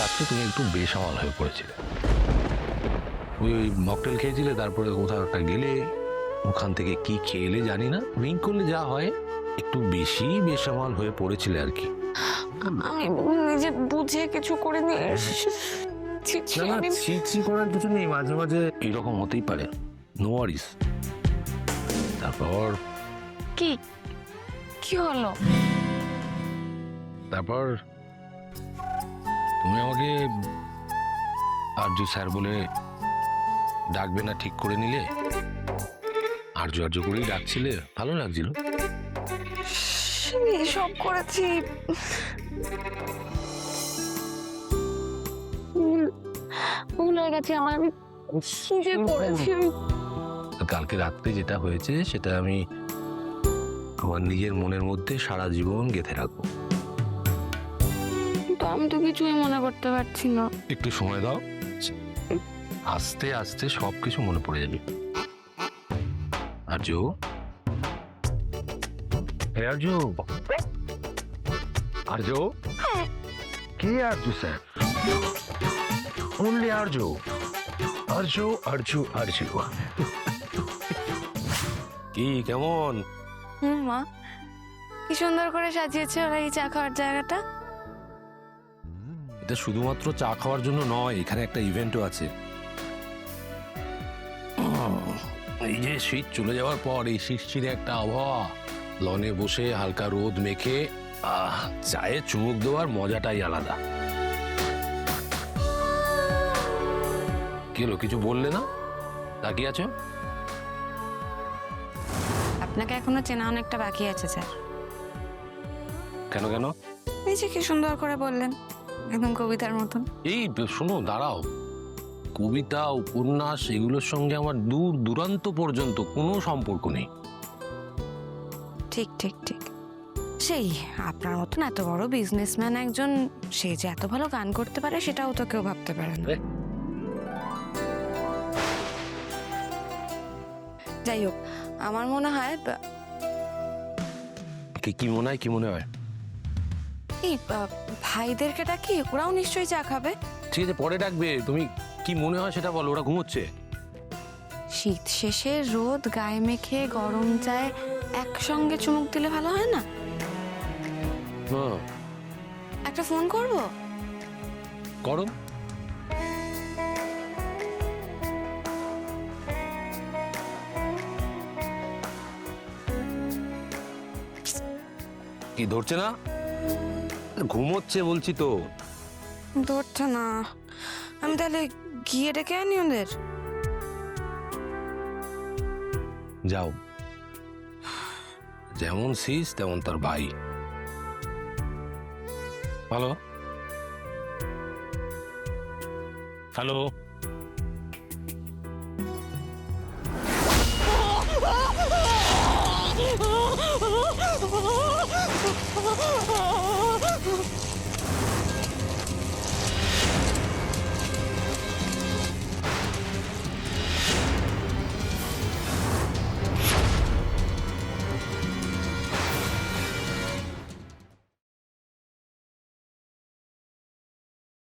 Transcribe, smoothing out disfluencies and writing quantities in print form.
রাত্রে তুমি একটু বেসামাল হয়ে পড়েছিলে। তুমি ওই মকটেল খেয়েছিলে, তারপরে কোথাও একটা গেলে, ওখান থেকে কি খেলে জানি না, ড্রিঙ্ক করলে যা হয়, একটু বেশি বেসামাল হয়ে পড়েছিলে আর কি। আমি নিজে বুঝে কিছু করিনি। ছি করার কিছু নেই, মাঝে মাঝে এরকম হতেই পারে, নো ওয়ারিস। তারপর কি কি হলো? তারপর তুমি আমাকে আর্য স্যার বলে ডাকবে না ঠিক করে নিলে। আর্য আর্য করেই ডাকছিলে, ভালো লাগছিল। সব করেছি, ভুল হয়ে গেছে আমার। আমি কি যে করেছি। কালকে রাত্রে যেটা হয়েছে সেটা আমি আমার নিজের মনের মধ্যে সারা জীবন গেঁথে রাখবো। কিন্তু আমি তো কিছুই মনে করতে পারছি না। একটু সময় দাও, আস্তে আস্তে সবকিছু মনে পড়ে যাবে। আর্য, হে আর্য, আর্য, কে আর্য স্যার? অনলি আর্য, আর্য আর্য আর্য। কি কেমন? মা, কি সুন্দর করে সাজিয়েছে ওরা এই চা খাওয়ার জায়গাটা। এটা শুধুমাত্র চা খাওয়ার জন্য নয়, এখানে একটা ইভেন্টও আছে। এই যে শীত চলে যাওয়ার পর এই শিরশিরে একটা আবহাওয়া, লনে বসে হালকা রোদ মেখে চায়ে চুমুক দেওয়ার মজাটাই আলাদা। কি হলো, কিছু বললে না? তাকিয়ে আছো? আপনাকে এখনো চেনা অনেকটা বাকি আছে স্যার। কেন কেন? এই যে কি সুন্দর করে বললেন, একদম কবিতার মতন। এই শোনো, দাঁড়াও। কবিতা, উপন্যাস এগুলোর সঙ্গে আমার দূর দূরান্ত পর্যন্ত কোনো সম্পর্ক নেই। ঠিক ঠিক ঠিক, সেই আপনার মতন এত বড় বিজনেসম্যান একজন, সে যে এত ভালো গান করতে পারে সেটাও তো কেউ ভাবতে পারে না। যাই হোক, আমার মনে হয় কি মনে হয়, কি মনে হয়? এই ভাইদেরকে ডাকি, ওরাও নিশ্চয়ই চা খাবে। ঠিক আছে, পরে ডাকবে। তুমি কি মনে হয় সেটা বলো, ওরা ঘুমোচ্ছে। শীত শেষে রোদ গায়ে মেখে গরম চায় একসঙ্গে চুমুক দিলে ভালো হয় না? একটা ফোন করব। করো। কি ধরছে না? ঘুমোচ্ছে বলছি তো। ধরছে না, আমি তাহলে গিয়ে ডেকে আনি ওদের। যাও, যেমন শীষ তেমন তার ভাই। Hello hello, Oh